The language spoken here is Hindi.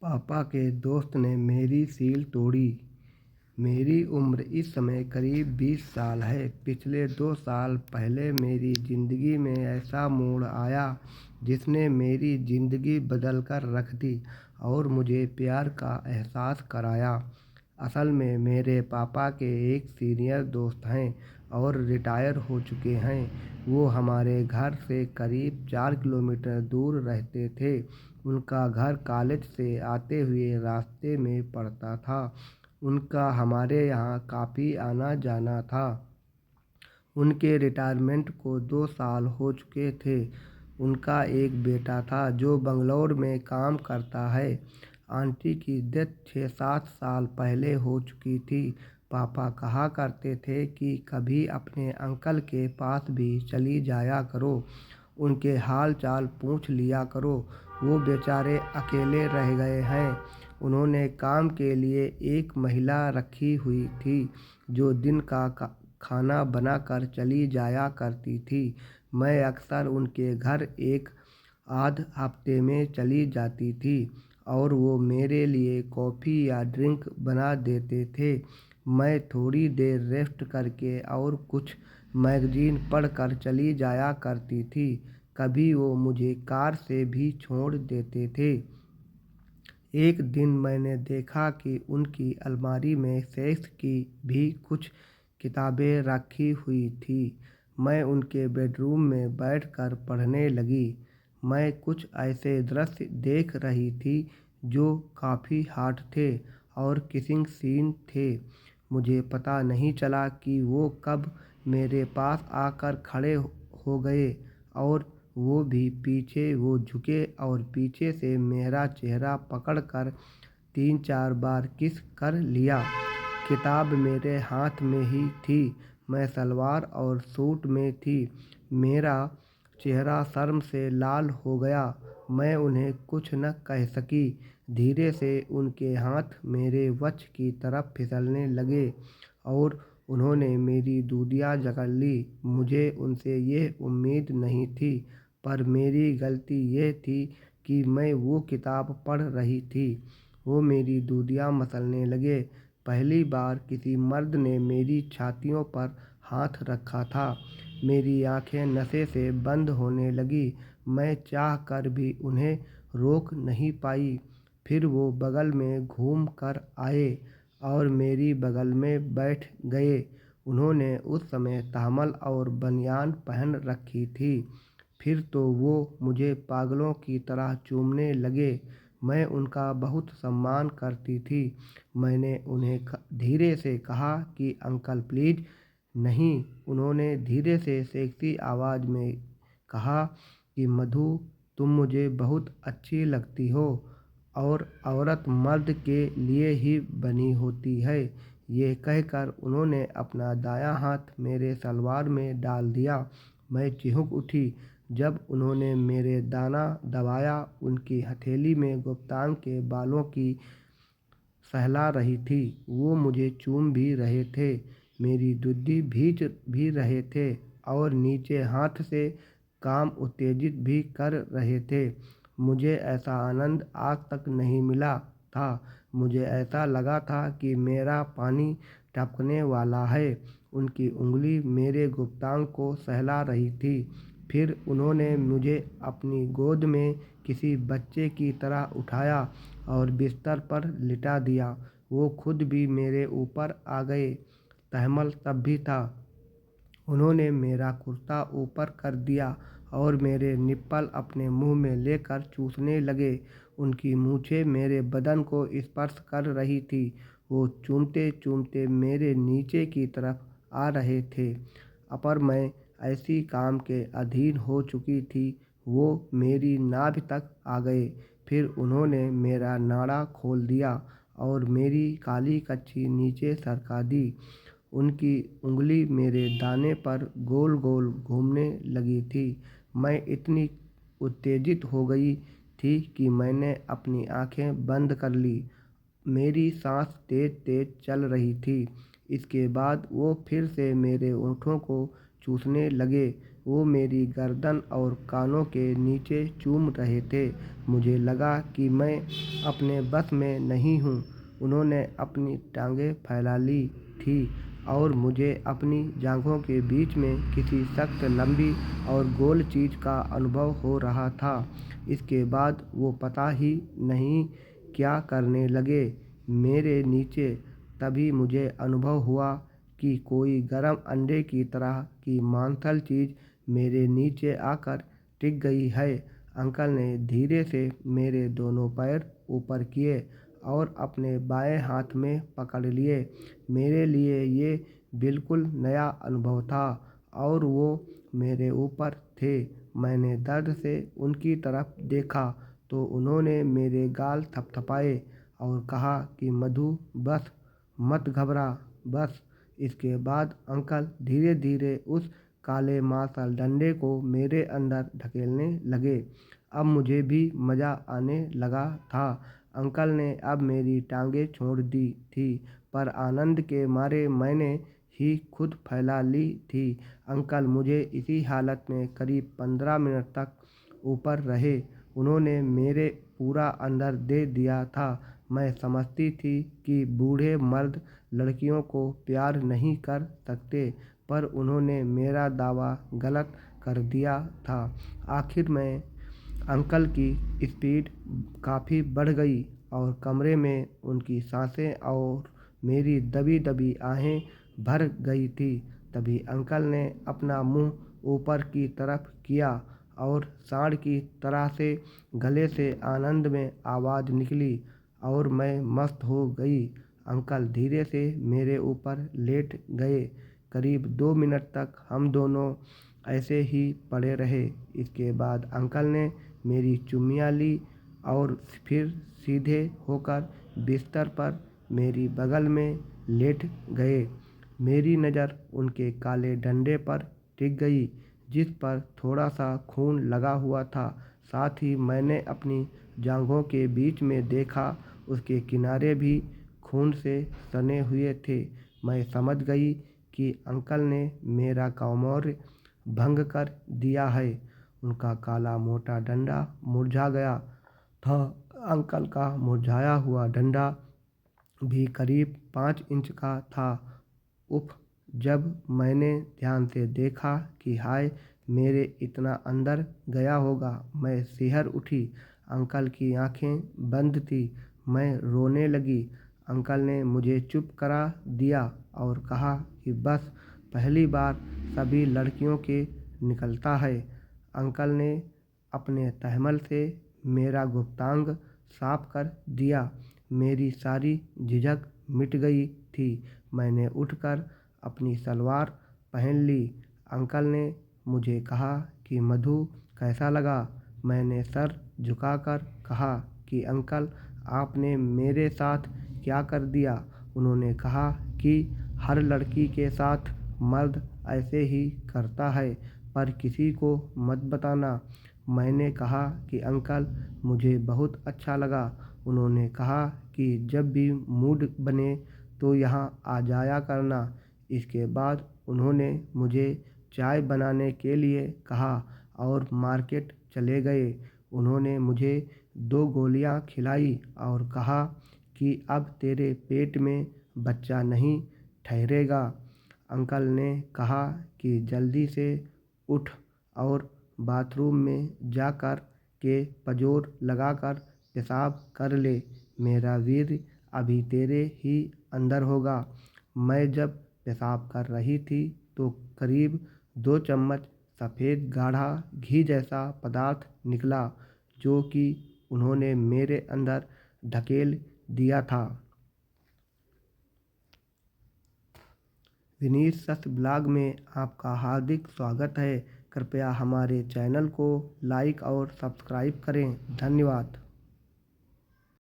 पापा के दोस्त ने मेरी सील तोड़ी। मेरी उम्र इस समय करीब 20 साल है। पिछले 2 साल पहले मेरी ज़िंदगी में ऐसा मोड़ आया जिसने मेरी ज़िंदगी बदल कर रख दी और मुझे प्यार का एहसास कराया। असल में मेरे पापा के एक सीनियर दोस्त हैं और रिटायर हो चुके हैं। वो हमारे घर से करीब 4 किलोमीटर दूर रहते थे। उनका घर कॉलेज से आते हुए रास्ते में पड़ता था। उनका हमारे यहाँ काफ़ी आना जाना था। उनके रिटायरमेंट को 2 साल हो चुके थे। उनका एक बेटा था जो बंगलौर में काम करता है। आंटी की डेथ 6-7 साल पहले हो चुकी थी। पापा कहा करते थे कि कभी अपने अंकल के पास भी चली जाया करो, उनके हाल चाल पूछ लिया करो। वो बेचारे अकेले रह गए हैं। उन्होंने काम के लिए एक महिला रखी हुई थी जो दिन का खाना बनाकर चली जाया करती थी। मैं अक्सर उनके घर एक आध हफ्ते में चली जाती थी और वो मेरे लिए कॉफ़ी या ड्रिंक बना देते थे। मैं थोड़ी देर रेस्ट करके और कुछ मैगज़ीन पढ़कर चली जाया करती थी। कभी वो मुझे कार से भी छोड़ देते थे। एक दिन मैंने देखा कि उनकी अलमारी में सेक्स की भी कुछ किताबें रखी हुई थी। मैं उनके बेडरूम में बैठकर पढ़ने लगी। मैं कुछ ऐसे दृश्य देख रही थी जो काफ़ी हॉट थे और किसिंग सीन थे। मुझे पता नहीं चला कि वो कब मेरे पास आकर खड़े हो गए और वो झुके और पीछे से मेरा चेहरा पकड़कर 3-4 बार किस कर लिया। किताब मेरे हाथ में ही थी। मैं सलवार और सूट में थी। मेरा चेहरा शर्म से लाल हो गया। मैं उन्हें कुछ न कह सकी। धीरे से उनके हाथ मेरे वक्ष की तरफ फिसलने लगे और उन्होंने मेरी दूधियाँ जकड़ ली। मुझे उनसे ये उम्मीद नहीं थी, पर मेरी गलती ये थी कि मैं वो किताब पढ़ रही थी। वो मेरी दूधियाँ मसलने लगे। पहली बार किसी मर्द ने मेरी छातियों पर हाथ रखा था। मेरी आंखें नशे से बंद होने लगी। मैं चाह कर भी उन्हें रोक नहीं पाई। फिर वो बगल में घूम कर आए और मेरी बगल में बैठ गए। उन्होंने उस समय तहमल और बनियान पहन रखी थी। फिर तो वो मुझे पागलों की तरह चूमने लगे। मैं उनका बहुत सम्मान करती थी। मैंने उन्हें धीरे से कहा कि अंकल प्लीज़। नहीं, उन्होंने धीरे से सेक्सी आवाज़ में कहा कि मधु, तुम मुझे बहुत अच्छी लगती हो और औरत मर्द के लिए ही बनी होती है। ये कहकर उन्होंने अपना दायां हाथ मेरे सलवार में डाल दिया। मैं चिहुक उठी जब उन्होंने मेरे दाना दबाया। उनकी हथेली में गुप्तांग के बालों की सहला रही थी। वो मुझे चूम भी रहे थे, मेरी दुद्धी भींच भी रहे थे और नीचे हाथ से काम उत्तेजित भी कर रहे थे। मुझे ऐसा आनंद आज तक नहीं मिला था। मुझे ऐसा लगा था कि मेरा पानी टपकने वाला है। उनकी उंगली मेरे गुप्तांग को सहला रही थी। फिर उन्होंने मुझे अपनी गोद में किसी बच्चे की तरह उठाया और बिस्तर पर लिटा दिया। वो खुद भी मेरे ऊपर आ गए। तहमल तब भी था। उन्होंने मेरा कुर्ता ऊपर कर दिया और मेरे निप्पल अपने मुंह में लेकर चूसने लगे। उनकी मूछें मेरे बदन को स्पर्श कर रही थी। वो चूमते चूमते मेरे नीचे की तरफ आ रहे थे, पर मैं ऐसी काम के अधीन हो चुकी थी। वो मेरी नाभि तक आ गए। फिर उन्होंने मेरा नाड़ा खोल दिया और मेरी काली कच्छी नीचे सरका दी। उनकी उंगली मेरे दाने पर गोल गोल घूमने लगी थी। मैं इतनी उत्तेजित हो गई थी कि मैंने अपनी आंखें बंद कर ली। मेरी सांस तेज तेज चल रही थी। इसके बाद वो फिर से मेरे होठों को चूसने लगे। वो मेरी गर्दन और कानों के नीचे चूम रहे थे। मुझे लगा कि मैं अपने बस में नहीं हूँ। उन्होंने अपनी टांगें फैला ली थी और मुझे अपनी जांघों के बीच में किसी सख्त, लंबी और गोल चीज़ का अनुभव हो रहा था। इसके बाद वो पता ही नहीं क्या करने लगे मेरे नीचे। तभी मुझे अनुभव हुआ कि कोई गर्म अंडे की तरह की मांसल चीज़ मेरे नीचे आकर टिक गई है। अंकल ने धीरे से मेरे दोनों पैर ऊपर किए और अपने बाएं हाथ में पकड़ लिए। मेरे लिए ये बिल्कुल नया अनुभव था और वो मेरे ऊपर थे। मैंने दर्द से उनकी तरफ देखा तो उन्होंने मेरे गाल थपथपाए और कहा कि मधु, बस मत घबरा, बस। इसके बाद अंकल धीरे धीरे उस काले मांसल डंडे को मेरे अंदर ढकेलने लगे। अब मुझे भी मज़ा आने लगा था। अंकल ने अब मेरी टांगें छोड़ दी थी, पर आनंद के मारे मैंने ही खुद फैला ली थी। अंकल मुझे इसी हालत में करीब 15 मिनट तक ऊपर रहे। उन्होंने मेरे पूरा अंदर दे दिया था। मैं समझती थी कि बूढ़े मर्द लड़कियों को प्यार नहीं कर सकते, पर उन्होंने मेरा दावा गलत कर दिया था। आखिर में अंकल की स्पीड काफ़ी बढ़ गई और कमरे में उनकी सांसें और मेरी दबी दबी आहें भर गई थी। तभी अंकल ने अपना मुंह ऊपर की तरफ किया और सांड की तरह से गले से आनंद में आवाज़ निकली और मैं मस्त हो गई। अंकल धीरे से मेरे ऊपर लेट गए। करीब 2 मिनट तक हम दोनों ऐसे ही पड़े रहे। इसके बाद अंकल ने मेरी चुम्मियाँ ली और फिर सीधे होकर बिस्तर पर मेरी बगल में लेट गए। मेरी नज़र उनके काले डंडे पर टिक गई, जिस पर थोड़ा सा खून लगा हुआ था। साथ ही मैंने अपनी जांघों के बीच में देखा, उसके किनारे भी खून से सने हुए थे। मैं समझ गई कि अंकल ने मेरा कामौर्य भंग कर दिया है। उनका काला मोटा डंडा मुरझा गया था। अंकल का मुरझाया हुआ डंडा भी करीब 5 इंच का था। उफ! जब मैंने ध्यान से देखा कि हाय, मेरे इतना अंदर गया होगा, मैं सिहर उठी। अंकल की आंखें बंद थी। मैं रोने लगी। अंकल ने मुझे चुप करा दिया और कहा कि बस, पहली बार सभी लड़कियों के निकलता है। अंकल ने अपने तहमल से मेरा गुप्तांग साफ कर दिया। मेरी सारी झिझक मिट गई थी। मैंने उठकर अपनी सलवार पहन ली। अंकल ने मुझे कहा कि मधु, कैसा लगा? मैंने सर झुकाकर कहा कि अंकल, आपने मेरे साथ क्या कर दिया? उन्होंने कहा कि हर लड़की के साथ मर्द ऐसे ही करता है, पर किसी को मत बताना। मैंने कहा कि अंकल, मुझे बहुत अच्छा लगा। उन्होंने कहा कि जब भी मूड बने तो यहाँ आ जाया करना। इसके बाद उन्होंने मुझे चाय बनाने के लिए कहा और मार्केट चले गए। उन्होंने मुझे 2 गोलियां खिलाई और कहा कि अब तेरे पेट में बच्चा नहीं ठहरेगा। अंकल ने कहा कि जल्दी से उठ और बाथरूम में जाकर के पजोर लगाकर पेशाब कर ले। मेरा वीर्य अभी तेरे ही अंदर होगा। मैं जब पेशाब कर रही थी तो करीब 2 चम्मच सफ़ेद गाढ़ा घी जैसा पदार्थ निकला, जो कि उन्होंने मेरे अंदर ढकेल दिया था। विनीत सत्य ब्लॉग में आपका हार्दिक स्वागत है। कृपया हमारे चैनल को लाइक और सब्सक्राइब करें। धन्यवाद।